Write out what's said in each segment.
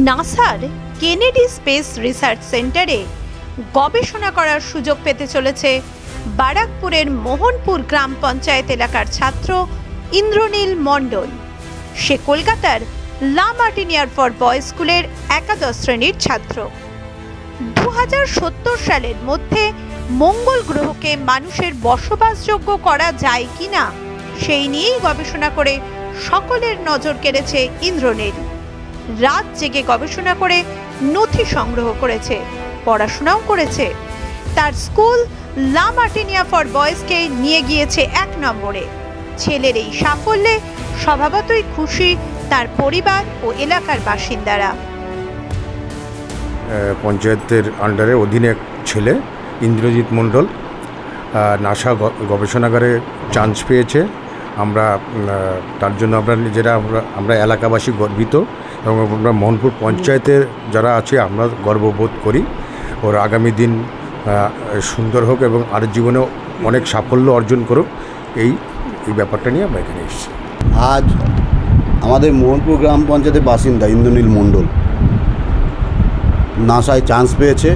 নাসার Kennedy space research সেন্টারে গবেষণা করার সুযোগ পেতে চলেছে বারাকপুরের মোহনপুর গ্রাম পঞ্চায়েত এলাকার ছাত্র ইন্দ্রনীল মণ্ডল। সে কলকাতার লা মার্টিন এয়ার ফর বয়েজ স্কুলের একাদশ শ্রেণীর ছাত্র। 2070 সালের মধ্যে মঙ্গল গ্রহকে মানুষের বসবাসযোগ্য করা যায় কিনা সেই নিয়েই গবেষণা করে সকলের নজর কেড়েছে ইন্দ্রনীল। রাত জেগে গবেষণা করে নথি সংগ্রহ করেছে, পড়াশোনাও করেছে। তার স্কুল লা মার্টিন এয়ার ফর বয়েজকে নিয়ে গিয়েছে 1 নম্বরে। ছেলের এই সাফল্যে স্বভাবতই খুশি তার পরিবার ও এলাকার বাসিন্দারা। পঞ্চায়েতের আন্ডারে অধীনে এক ছেলে ইন্দ্রজিৎ মণ্ডল নাসা গবেষণাগারে চান্স পেয়েছে। আমরা তার জন্য আমরা এলাকাবাসী গর্বিত এবং আমরা মোহনপুর পঞ্চায়েতের যারা আছে আমরা গর্ববোধ করি। ওর আগামী দিন সুন্দর হোক এবং আর জীবনে অনেক সাফল্য অর্জন করুক, এই ব্যাপারটা নিয়ে আমরা এখানে এসেছি। আজ আমাদের মোহনপুর গ্রাম পঞ্চায়েতের বাসিন্দা ইন্দ্রনীল মণ্ডল নাসায় চান্স পেয়েছে।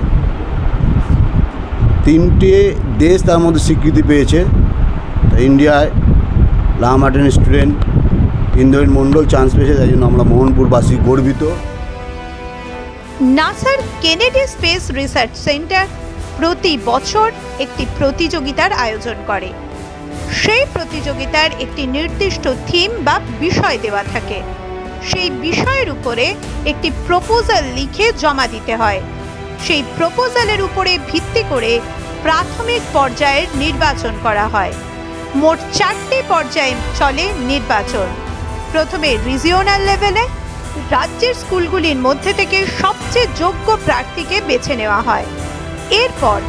3টে দেশ তার মধ্যে স্বীকৃতি পেয়েছে। ইন্ডিয়ায় লা মার্টিন স্টুডেন্ট ইন্দ্রনীল মণ্ডল চান্স পেয়েছে, তাই জন্য আমরা মোহনপুরবাসী গর্বিত। নাসার কেনেডি স্পেস রিসার্চ সেন্টার প্রতি বছর একটি প্রতিযোগিতার আয়োজন করে। সেই প্রতিযোগিতার একটি নির্দিষ্ট থিম বা বিষয় দেওয়া থাকে। সেই বিষয়ের উপরে একটি প্রপোজাল লিখে জমা দিতে হয়। সেই প্রপোজালের উপরে ভিত্তি করে প্রাথমিক পর্যায়ের নির্বাচন করা হয়। মোট 4টে পর্যায়ে চলে নির্বাচন। প্রথমে রিজিওনাল লেভেলে রাজ্যের স্কুলগুলির মধ্যে থেকে সবচেয়ে যোগ্য প্রার্থীকে বেছে নেওয়া হয়। এরপর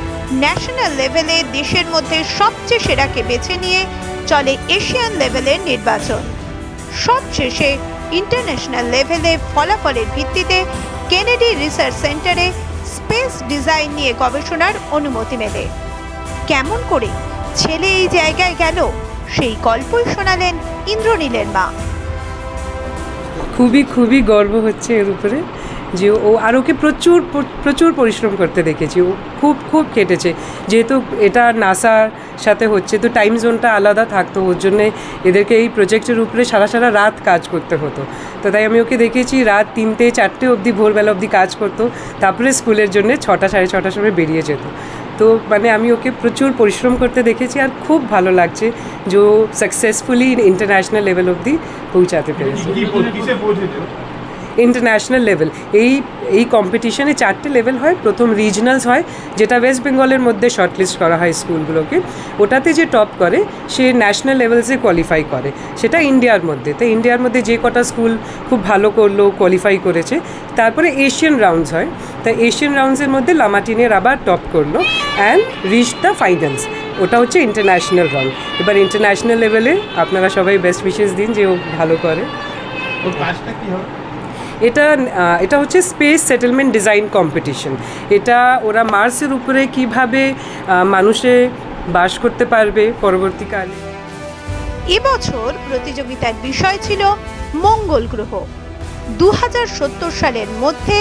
ন্যাশনাল লেভেলে দেশের মধ্যে সবচেয়ে সেরাকে বেছে নিয়ে চলে এশিয়ান লেভেলের নির্বাচন। সবশেষে ইন্টারন্যাশনাল লেভেলে ফলাফলের ভিত্তিতে কেনেডি রিসার্চ সেন্টারে স্পেস ডিজাইন নিয়ে গবেষণার অনুমতি মেলে। কেমন করে ছেলে এই জায়গায় গেল সেই গল্পই শোনালেন ইন্দ্রনীলের মা। খুবই গর্ব হচ্ছে এর উপরে যে ও আর ওকে প্রচুর পরিশ্রম করতে দেখেছি। ও খুব কেটেছে, যেহেতু এটা নাসার সাথে হচ্ছে তো টাইম জোনটা আলাদা থাকতো, ওর জন্যে এদেরকে এই প্রজেক্টের উপরে সারা রাত কাজ করতে হতো। তো তাই আমি ওকে দেখেছি রাত 3টে 4টে অবধি ভোরবেলা অবধি কাজ করতো, তারপরে স্কুলের জন্য 6টা সাড়ে 6টার সময় বেরিয়ে যেত। তো মানে আমি ওকে প্রচুর পরিশ্রম করতে দেখেছি আর খুব ভালো লাগছে যে ও সাকসেসফুলি ইন্টারন্যাশনাল লেভেল অবধি পৌঁছাতে পেরেছে। ইন্টারন্যাশনাল লেভেল এই কম্পিটিশনে 4টে লেভেল হয়। প্রথম রিজনালস হয়, যেটা ওয়েস্ট বেঙ্গলের মধ্যে শর্টলিস্ট করা হয় স্কুলগুলোকে। ওটাতে যে টপ করে সে ন্যাশনাল লেভেলসে কোয়ালিফাই করে, সেটা ইন্ডিয়ার মধ্যে। তো ইন্ডিয়ার মধ্যে যে কটা স্কুল খুব ভালো করলো, কোয়ালিফাই করেছে, তারপরে এশিয়ান রাউন্ডস হয়। তা এশিয়ান রাউন্ডসের মধ্যে লা মার্টিনের আবার টপ করলো অ্যান্ড রিচ দ্য ফাইনালস। ওটা হচ্ছে ইন্টারন্যাশনাল রাউন্ড। এবার ইন্টারন্যাশনাল লেভেলে আপনারা সবাই বেস্ট উইশেস দিন যে ও ভালো করে। এটা হচ্ছে স্পেস সেটেলমেন্ট ডিজাইন কম্পিটিশন। এটা ওরা মার্সের উপরে কিভাবে মানুষে বাস করতে পারবে পরবর্তীকালে। এবছর প্রতিযোগিতার বিষয় ছিল মঙ্গল গ্রহ। 2070 সালের মধ্যে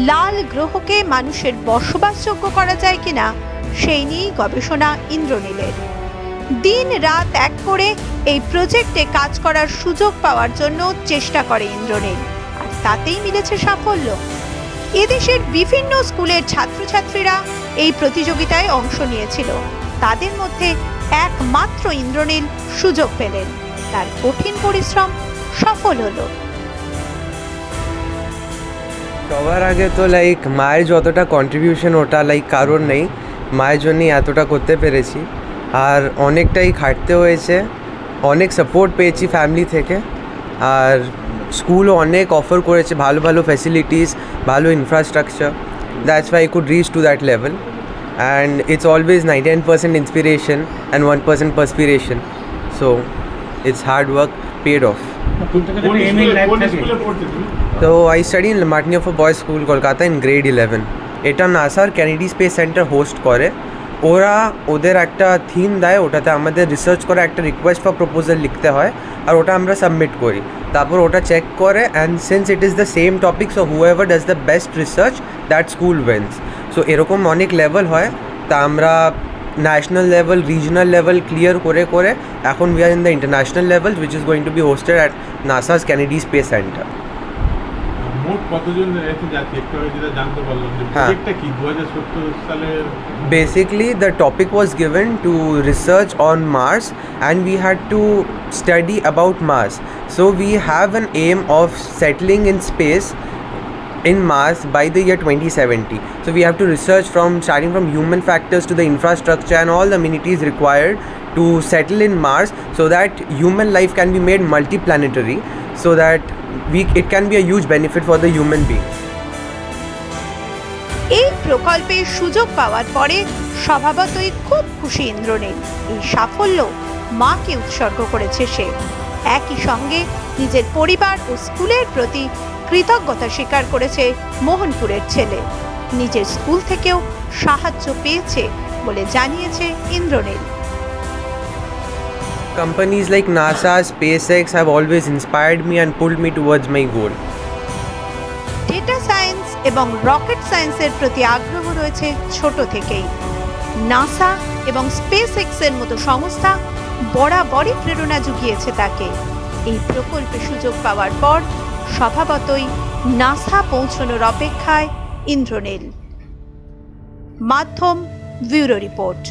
লাল গ্রহকে মানুষের বসবাসযোগ্য করা যায় কিনা সেই নিয়েই গবেষণা ইন্দ্রনীলের। দিন রাত এক করে এই প্রজেক্টে কাজ করার সুযোগ পাওয়ার জন্য চেষ্টা করে ইন্দ্রনীল, আর তাতেই মিলেছে সাফল্য। এদেশের বিভিন্ন স্কুলের ছাত্রছাত্রীরা এই প্রতিযোগিতায় অংশ নিয়েছিল। তাদের মধ্যে একমাত্র ইন্দ্রনীল সুযোগ পেলেন। তার কঠিন পরিশ্রম সফল হলো। সবার আগে তো মায়ের যতটা কন্ট্রিবিউশন ওটা কারোর নেই, মায়ের জন্যই এতটা করতে পেরেছি। আর অনেকটাই খাটতে হয়েছে, অনেক সাপোর্ট পেয়েছি ফ্যামিলি থেকে। আর স্কুলও অনেক অফার করেছে, ভালো ফ্যাসিলিটিস, ভালো infrastructure. That's why I could reach to that level. And it's always 99% inspiration and 1% perspiration. So it's hard work paid off. তো I study in La Martiniere for boys school Kolkata in grade 11। এটা নাসার Kennedy Space centre host করে। ওরা ওদের একটা theme দেয়, ওটাতে আমাদের রিসার্চ করে একটা রিকোয়েস্ট ফর প্রপোজাল লিখতে হয়। আর ওটা আমরা সাবমিট করি, তারপর ওটা চেক করে, and since it is the same topic, so whoever does the best research that school wins. So এরকম অনেক লেভেল হয়, তা আমরা national level, regional level clear করে করে এখন we are in the international level, which is going to be hosted at NASA's Kennedy Space Center. মোট কতজন এতে যাচ্ছে একটু আগে যেটা জানতে পারলাম যে প্রজেক্টটা কি 2070 সালের? Basically, the topic was given to research on Mars, and we had to study about Mars. So we have an aim of settling in space in Mars by the year 2070. So we have to research from starting from human factors to the infrastructure and all the amenities required to settle in Mars, so that human life can be made multiplanetary, so that it can be a huge benefit for the human being. এই প্রকল্পের সুযোগ পাওয়ার পরে স্বভাবতই খুব খুশি ইন্দ্রনীল। এই সাফল্য মাকে উৎসর্গ করেছে সে। একই সঙ্গে নিজের পরিবার ও স্কুলের প্রতি কৃতজ্ঞতা স্বীকার করেছে মোহনপুরের ছেলে। নিজের স্কুল থেকেও সাহায্য পেয়েছে বলে জানিয়েছে Indranil. Companies like NASA, SpaceX have always inspired me and pulled me towards my goal. Data science এবং রকেট সায়েন্সের প্রতি আগ্রহ রয়েছে ছোট থেকেই। নাসা এবং স্পেস এক্সের মতো সংস্থা বরাবরই প্রেরণা জুগিয়েছে তাকে। এই প্রকল্পে সুযোগ পাওয়ার পর স্বভাবতই নাসা পৌঁছানোর অপেক্ষায় ইন্দ্রনীল। মাধ্যম ব্যুরো রিপোর্ট।